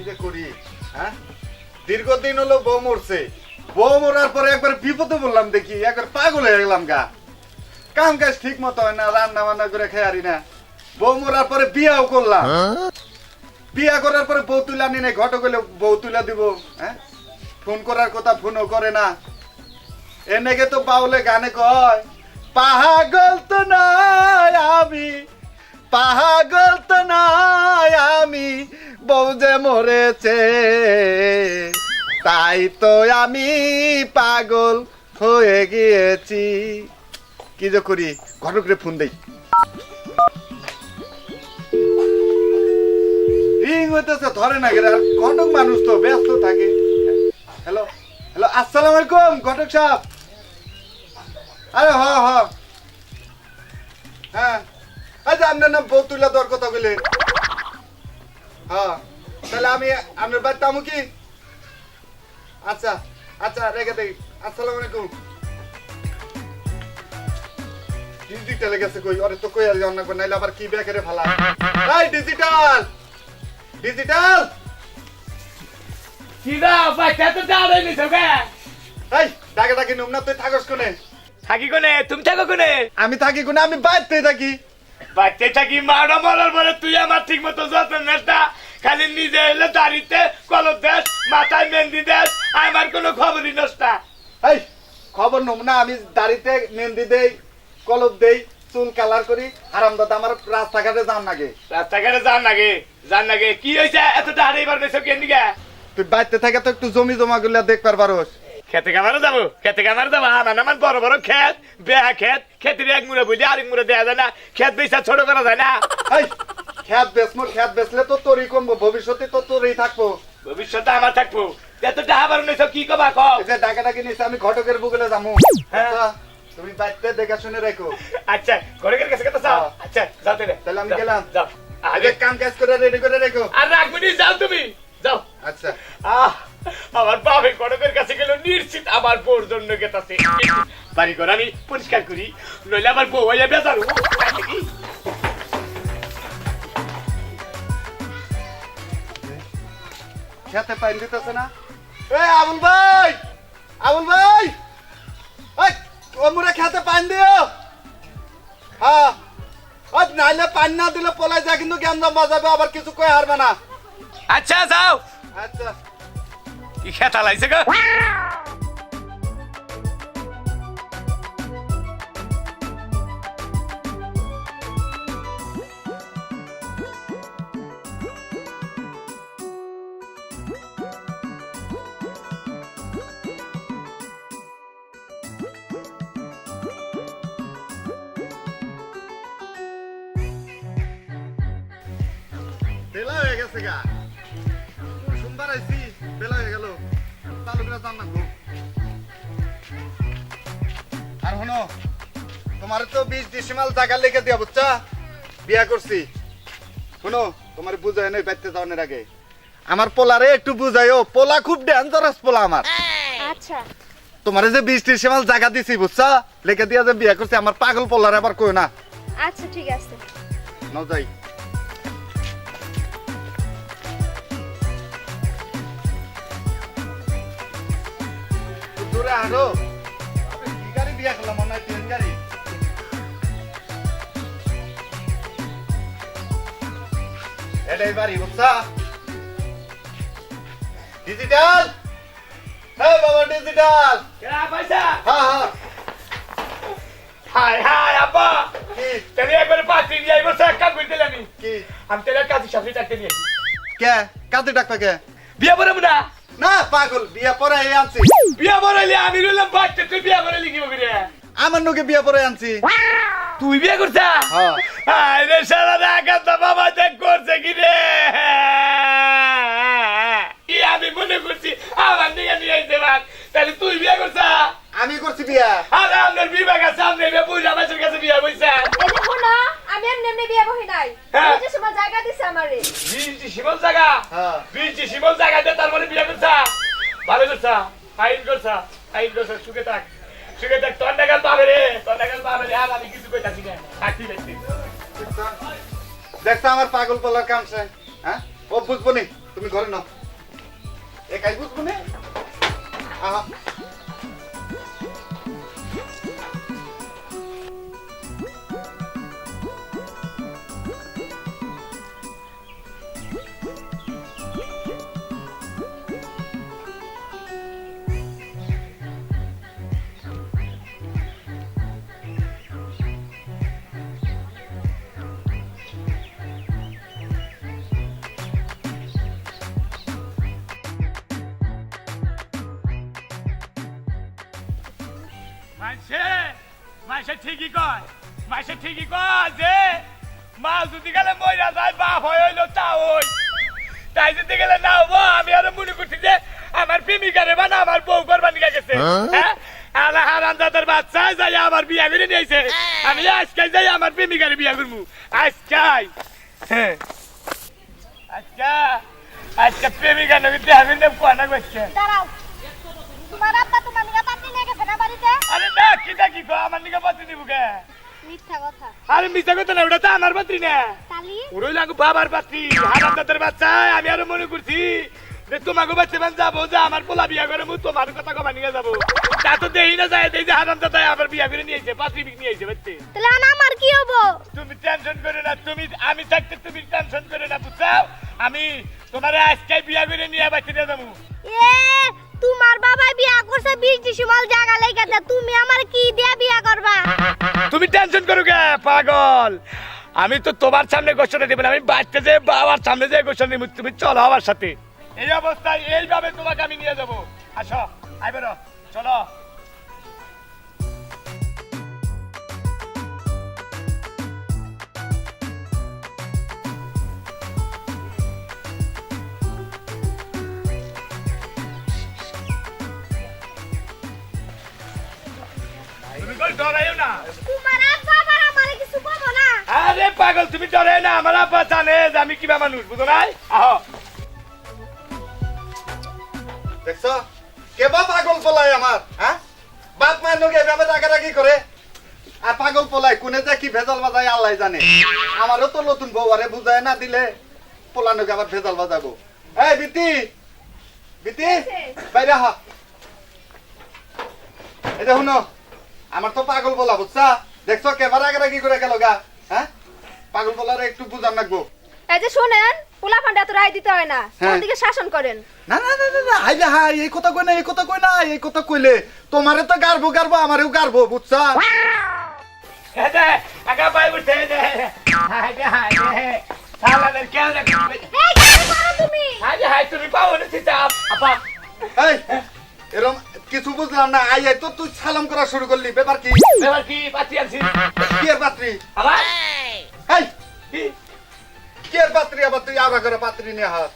যে করি হ্যাঁ দীর্ঘদিন হলো বউ মরছে বউ মরার পরে একবার বিপদে বললাম দেখি একবার পাগল হয়ে গেলাম গা কাম কাজ ঠিক মতো হয় না রান্না বান্না করে খেয়ারি না বউ মরার পরে বিয়াও করলাম বিয়া করার পরে বউ তুলে আনি নাই ঘটক হলে বউ তুলে দিব হ্যাঁ ফোন করার কথা ফোনও করে না এনেকে তো বাউলে গানে কয় পাগল তো নয় আমি পাগল তো নয় আমি বউ যে মরেছে তাই তো আমি পাগল হয়ে গিয়েছি কি যে করি ঘটকরে ফোন দেই রিং হইতেছে ধরে না গেলে ঘটক মানুষ তো ব্যস্ত থাকে হ্যালো হ্যালো আসসালামু আলাইকুম ঘটক সাহেব আরে হ্যাঁ আচ্ছা আপনার নাম বউ তুলে দেওয়ার কথা বললেন হ্যাঁ তাহলে আমি আপনার বাড়িতে আমু কি আচ্ছা আচ্ছা রেখে দেই আসসালামু আলাইকুম ডিজিটাল গেছে কই আরে তো কই আর জানা কো নাইলে আবার কি বেকারে ফালা এই ডিজিটাল ডিজিটাল সিধা বাচ্চা তো দাঁড়াই নি তোকে এই ডাকে ডাকে নুম না তুই থাকস কোনে থাকি কোনে তুমি থাকো কোনে আমি থাকি কোনে আমি বাইতে থাকি বাচ্চা থাকি মারা মরার পরে তুই আমার ঠিক মতো যত্ন নেস না খালি নিজে এলে দাড়িতে কলম দেশ মাথায় মেহেন্দি দেশ আমার কোনো খবরই নস না এই খবর নুম না আমি দাড়িতে মেহেন্দি দেই কলম দেই চুল কালার করি আরামদাদা আমার রাস্তাঘাটে যান নাগে রাস্তাঘাটে যান নাগে কি হয়েছে এত দাঁড়িয়ে পারবে সব কেন দিকে তুই বাইতে থাকে তো একটু জমি জমা গুলা দেখবার পারোস খেতে কামারে যাবো আমার বড় বড় ক্ষেত বেহা ক্ষেত ক্ষেতের এক মুড়ে বুঝলি আরেক মুড়ে দেওয়া যায় না ক্ষেত বেচা ছোট করা যায় না এই খেত বেচমো খেত বেচলে তো তোরই কমবো ভবিষ্যতে তো তোরই থাকবো ভবিষ্যতে আমার থাকবো এত টাকা বাড়ানো কি কবা কও এই যে ডাকা ডাকি নিছে আমি ঘটকের বুগলে যামু হ্যাঁ। আচ্ছা, তুমি বাইতে দেখা শুনে রাখো আচ্ছা ঘরের কাছে কথা যাও আচ্ছা যাও তাহলে আমি গেলাম যাও আগে কাম কাজ করে রেডি করে রাখো আর রাখবি যাও তুমি যাও আচ্ছা আমার বাপের ঘটকের কাছে গেল নিশ্চিত আমার বউর জন্য গেতাছে বাড়ি ঘর আমি পরিষ্কার করি নইলে আমার বউ হইয়া বেজার খেতে পাইন দিতেছে না এই আবুল ভাই এই ওমরে খেতে পাইন দিও হ্যাঁ ওই নাইলে পানি না দিলে পলাই যা কিন্তু গেঞ্জাম বাজাবে আবার কিছু কই হারবে না আচ্ছা যাও আচ্ছা কি খেতা লাইছে গো বেলা হয়ে গেছে গা সোমবার আইছি বেলা হয়ে গেল চালু করে জান না আর হনো তোমার তো 20 ডিসেম্বর জায়গা লিখে দিয়া বুঝছা বিয়া করছি শোনো তোমার বুঝায় নাই বাইতে যাওয়ার আগে আমার পোলারে একটু বুঝাইও পোলা খুব ডেঞ্জারাস পোলা আমার আচ্ছা তোমারে যে 20 ডিসেম্বর জায়গা দিছি বুঝছা লিখে দিয়া যে বিয়া করছি আমার পাগল পোলারে আবার কই না আচ্ছা ঠিক আছে নাও যাই দূরে আনো কি গাড়ি বিয়া করলাম মনে হয় ট্রেন গাড়ি এটাই বাড়ি বুঝছা ডিজিটাল হ্যাঁ বাবা ডিজিটাল কেনা পয়সা হ্যাঁ হাই হাই আব্বা কি তাহলে একবারে পাত্রী নিয়ে আইবো সব কাম করে দিলাম কি আমি তাহলে কাজী সাথে ডাকতে নিয়ে কে কাতে ডাক্তার কে বিয়া বরাবো না না পাগল বিয়া পরে এই আনছি বিয়া বরাইলে আমি রইলাম বাচ্চা তুই বিয়া বরাইলি কি বলি রে আমার নকে বিয়া পরে আনছি তুই বিয়া করছা হ্যাঁ হাই রে সারা রাখা তো বাবা দেখ করছে কি রে কি আমি মনে করছি আমার নিয়ে নিয়ে আইতে পার তাহলে তুই বিয়া করছা আমি করছি বিয়া আর আপনার বিবাহ আছে আপনি বুঝা মাছের কাছে বিয়া বইছা এই দেখো না আমি এমনি বিয়ে বহি নাই হ্যাঁ। এই যে সময় জায়গা দিছে আমারে বীরজি শিমল জায়গা হ্যাঁ। বীরজি শিমল জায়গা দিয়ে তার মানে বিয়া করছা ভালো করছা আইন করছা সুখে থাক তোর নাগাল পাবে রে আর আমি কিছু কইতাছি না থাকতি দেখছি দেখছো আমার পাগল পোলার কামছে হ্যাঁ ও বুঝবো নি তুমি ঘরে নাও একাই বুঝবো না আহা মাসে ঠিকই কয় যে মা যদি গেলে মইরা যায় বাপ হইলো তা ওই তাই যদি গেলে না হবো আমি আরো মনে করছি যে আমার প্রেমিকারে বানা আমার বউ করবা নিয়ে গেছে হ্যাঁ আলা হারামজাদার বাচ্চা যাই আমার বিয়া করে নিয়েছে আমি আজকে যাই আমার প্রেমিকারে বিয়া করবো আজকাই হ্যাঁ আজকে প্রেমিকা নবী দেখাবেন না কোয়ানা করছে দাঁড়াও তোমার আব্বা তোমার নিগা পাত্রী নিয়ে গেছে না বাড়িতে আরে না কি গো আমার নিকে পাত্রী নিবো কে মিথ্যা কথা আরে মিথ্যা কথা না ওটা তো আমার পাত্রী না তালি ওরই লাগু বাবার পাত্রী হারামজাদার বাচ্চা আমি আরো মনে করছি যে তোমাকে বাচ্চা বান যাবো যে আমার পোলা বিয়া করে মু তোমার কথা কমা নিয়ে যাবো তা তো দেই না যায় দেই যে হারামজাদা আবার বিয়া করে নিয়েছে পাত্রী বিক নিয়েছে বাচ্চা তাহলে আমার কি হবো তুমি টেনশন করে না আমি থাকতে তুমি টেনশন করে না বুঝছাও আমি তোমারে আজকে বিয়া করে নিয়ে বাচ্চা দিয়ে যাবো এ তোমার বাবা বিয়া করছে 20 ডিসেম্বর জায়গা লাগাতে তুমি আমার কি দিয়া বিয়া করবা তুমি টেনশন করো কে পাগল আমি তো তোমার সামনে ঘোষণা দেব না আমি বাচ্চা যে বাবার সামনে যে ঘোষণা দেব তুমি চলো আমার সাথে এই অবস্থায় এইভাবে তোমাকে আমি নিয়ে যাবো আসো আই বেরো চলো তুমি কই ডরাইও না তোমার আব্বা আবার আমারে কিছু বলো না আরে পাগল তুমি ডরে না আমার আব্বা জানে যে আমি কিবা মানুষ বুঝো নাই আহ দেখছো কেবা পাগল পোলাই আমার হ্যাঁ বাপ মায়ের লোক এভাবে রাগারাগি করে আর পাগল পোলাই কোনে যে কি ভেজাল বাজায় আল্লাহ জানে আমারও তো নতুন বউ আরে বুঝায় না দিলে পোলানোকে আবার ভেজাল বাজাবো এই বিতি বাইরে হ এটা শুনো আমার তো পাগল বলা বুঝছা দেখছো কেবা রাগারাগি করে গেল গা হ্যাঁ পাগল বলারে একটু বুঝান লাগবো এই যে শুনেন পোলা ফান্ডা তো রায় দিতে হয় না হ্যাঁ। ওদিকে শাসন করেন না না না না হাইলে হাই এই কথা কই না এই কথা কইলে তোমারে তো গারবো আমারেও গারবো বুঝছা এটা আগা পাই উঠে দে হাই সালাদের কেন রে এই কি করো তুমি হাই তুমি পাও না চিতাপ আপা এই এরম কিছু বুঝলাম না আই তো তুই সালাম করা শুরু করলি ব্যাপার কি এবার কি পাতি আনছি কি এর পাত্রী আবার এই কি কি এর পাত্রী আবার তুই আবার করে পাত্রী নিয়ে হাত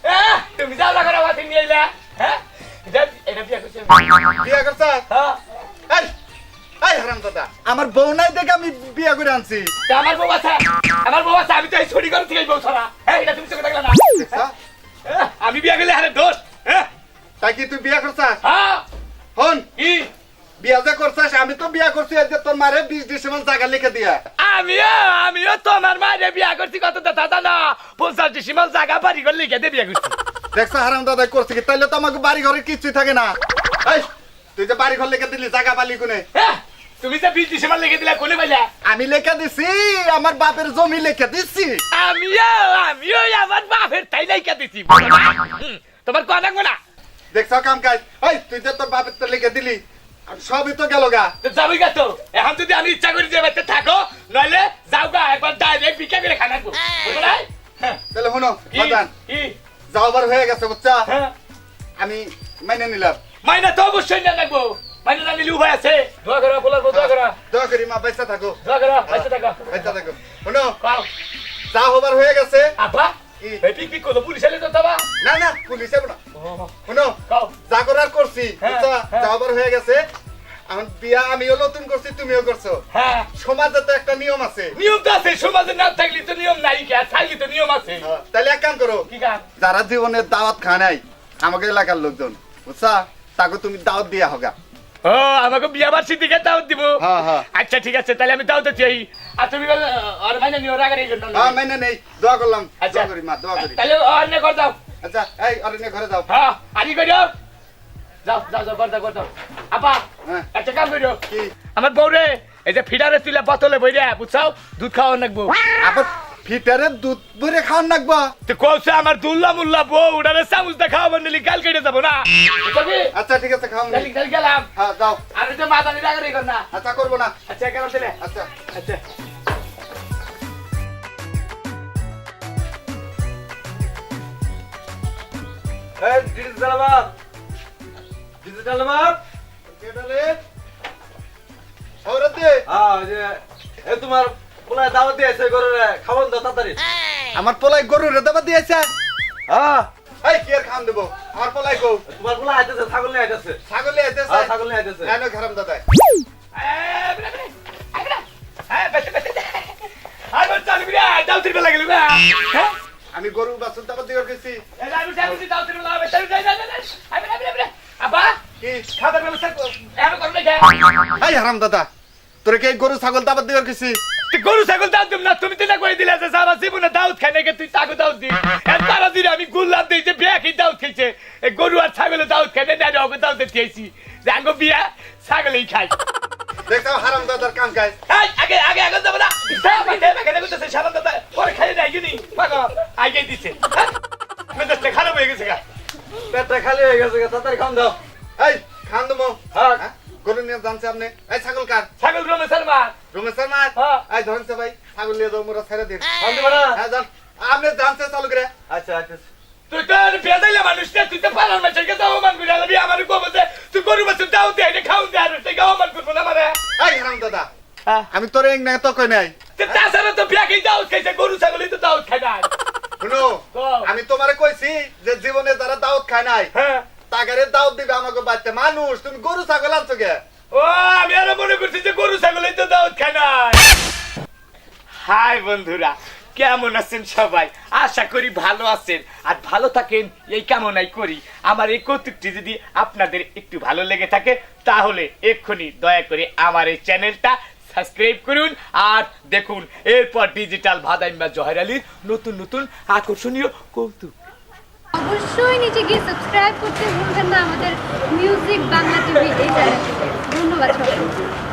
তুমি যাও না করে পাতি নিয়ে এলে হ্যাঁ এটা বিয়া করছি বিয়া করছ হ্যাঁ এই হারাম দাদা আমার বউ নাই দেখে আমি বিয়া করে আনছি আমার বউ আছে আমি তো এই ছড়ি করে থেকে বউ ছড়া হ্যাঁ এটা তুমি চোখে দেখলে না দেখছা? আমি বিয়া গেলে আরে দোষ হ্যাঁ তাই কি তুই বিয়া করছাস হ্যাঁ হন কি বিয়া যে করছাস আমি তো বিয়া করছি এই যে তোর মারে 20 ডিসেম্বর জায়গা লিখে দিয়া আমিও তোমার মায়ের বিয়া করছি কত দাদা না 50 ডিসেম্বর জায়গা বাড়ি করে লিখে দিয়ে বিয়া করছি দেখছো হারাম দাদা করছে কি তাইলে তো আমাকে বাড়ি ঘরে কিছুই থাকে না এই তুই যে বাড়ি ঘর লিখে দিলি জায়গা বালি কোনে হ্যাঁ তুমি যে 20 ডিসেম্বর লিখে দিলা কোনে পাইলা আমি লেখা দিছি আমার বাপের জমি লেখা দিছি আমিও আমার বাপের তাই লিখে দিছি তোমার কোয়া লাগবে না দেখছো কাম কাজ এই তুই যে তোর বাপের তো লিখে দিলি আর সবই তো গেল গা যাবি গা তো এখন যদি আমি ইচ্ছা করি যে বাড়িতে থাকো নইলে যাও গা একবার ডাইরেক্ট বিকা করে খানা খাবো বুঝো নাই তাহলে শুনো কি বাজান কি যাওয়ার হয়ে গেছে বুঝছা হ্যাঁ আমি মাইনে নিলাম মাইনা তো অবশ্যই না লাগবো মাইনা না নিলে উপায় আছে দোয়া করো বলার দোয়া করো দোয়া করি মা পয়সা থাকো দোয়া করো পয়সা টাকা পয়সা থাকো শুনো পাও যা হবার হয়ে গেছে আপা কি? এই পিক করো পুলিশ এলে তো তবা না না পুলিশ যাবো না শুনো কাও যা করার করছি হ্যাঁ, বুঝছা হ্যাঁ। যা হবার হয়ে গেছে এখন বিয়া আমিও নতুন করছি তুমিও করছো হ্যাঁ সমাজে তো একটা নিয়ম আছে নিয়ম তো আছে সমাজে না থাকলে তো নিয়ম নাই কি আর থাকলে তো নিয়ম আছে তাহলে এক কাম করো কি কাজ যারা জীবনের দাওয়াত খায় নাই আমাকে এলাকার লোকজন বুঝছা তাকে তুমি দাওয়াত দিয়া হোগা ও আমাকে বিয়া বার্ষিক দিকে দাওয়াত দিব হ্যাঁ হ্যাঁ আচ্ছা ঠিক আছে তাহলে আমি দাওয়াত চাই আর তুমি আর মাইনা নিও রাগার এই জন্য হ্যাঁ মাইনে নেই দোয়া করলাম আচ্ছা দোয়া করি মা দোয়া করি তাহলে অন্য কর দাও আচ্ছা এই আরে নিয়ে ঘরে যাও হ্যাঁ আনি কইরো যাও যাও যাও করতে করতে আপা হ্যাঁ। একটা কাম কইরো কি আমার বউরে এই যে ফিডারে তুলে বোতলে বইরা বুঝছাও দুধ খাওয়া নাকবো আবার ফিটারে দুধ ভরে খাওয়ান নাকবা তো কইছে আমার দুল্লা মুল্লা বউ উড়ারে চামচ দা খাওয়া নিলি গাল কেটে যাবো না কবি আচ্ছা ঠিক আছে খাওয়ান গালি গালি গেলাম হ্যাঁ যাও আর এটা মাথা নিয়ে রাগারি কর না আচ্ছা করবো না আচ্ছা কেমন দিলে আচ্ছা আচ্ছা এই ডিজিটাল বাপ ডিজিটাল বাপ কেডালে সৌরতে হ্যাঁ যে এই তোমার পোলায় দাওয়াত দিয়েছে করে খাওয়ান দাও তাড়াতাড়ি আমার পোলাই গরু রে দাবা দিয়েছে হ্যাঁ এই কি আর খান দেবো আমার পোলাই গো তোমার পোলা আইতেছে ছাগল নিয়ে আইতেছে ছাগলে আইতেছে হ্যাঁ ছাগল নিয়ে আইতেছে কেন ঘরাম দাদা আমি গরু বাছুর দাবা দিয়ে গেছি কি এই হারাম দাদা তোরে কি এই গরু ছাগল দাবা দিয়ে গেছি গরু ছাগল দাও তুমি না তুমি তিনা করে দিলে যে সারা জীবনে দাউদ খাই নাকি তুই তাকে দাউদ দি তারা দিলে আমি গুল্লাম দিয়েছে বিয়া খেয়ে দাউদ খেয়েছে এই গরু আর ছাগলে দাউদ খাই না ওকে দাউদ দিয়েছি যে আঙ্গো বিয়া ছাগলেই খাই দেখো হারাম দাদার কাম কাজ আগে আগে আগে যাবো না সারা দাদা পরে খাই নাই কিনি আগে দিছে মেজাজটা খারাপ হয়ে গেছে গা পেটটা খালি হয়ে গেছে তাড়াতাড়ি খাওয়ান দাও এই খান দেবো হ্যাঁ গরু নিয়ে জানছে আপনি এই ছাগল কার ছাগল রমে শর্মা রমেশের মা হ্যাঁ। এই ধরনছে ভাই ছাগল নিয়ে যাও মোরা ছেড়ে দিন খাওয়ান দিবা না হ্যাঁ জান আপনি জানছে চালু করে আচ্ছা আচ্ছা তুই তো বেদাইলে মানুষ না তুই তো পালার মাছের কাছে অপমান করে আলবি আমার কবছে তুই গরু বাছুর দাও দে এটা খাও দে আর তুই অপমান করবো না মানে এই হারাম দাদা আমি তোর এক না তো কই নাই তাছাড়া তো বিয়া খেয়ে দাউদ খাইছে গরু ছাগলই তো দাউদ খাই না শুনো কও। আমি তোমারে কইছি যে জীবনে যারা দাওয়াত খায় নাই হ্যাঁ তাগারে দাওয়াত দিবে আমাকে বাচ্চা মানুষ তুমি গরু ছাগল আনছো কে ও আমি আরো মনে করছি যে গরু ছাগলই তো দাউদ খাই না হাই বন্ধুরা কেমন আছেন সবাই আশা করি ভালো আছেন আর ভালো থাকেন এই কামনাই করি আমার এই কৌতুকটি যদি আপনাদের একটু ভালো লেগে থাকে তাহলে এক্ষুনি দয়া করে আমার এই চ্যানেলটা সাবস্ক্রাইব করুন আর দেখুন এরপর ডিজিটাল ভাদাইম্বা জহের আলীর নতুন নতুন আকর্ষণীয় কৌতুক অবশ্যই নিচে গিয়ে সাবস্ক্রাইব করতে ভুলবেন না আমাদের মিউজিক বাংলা টিভি এই চ্যানেলটিকে ধন্যবাদ সবাইকে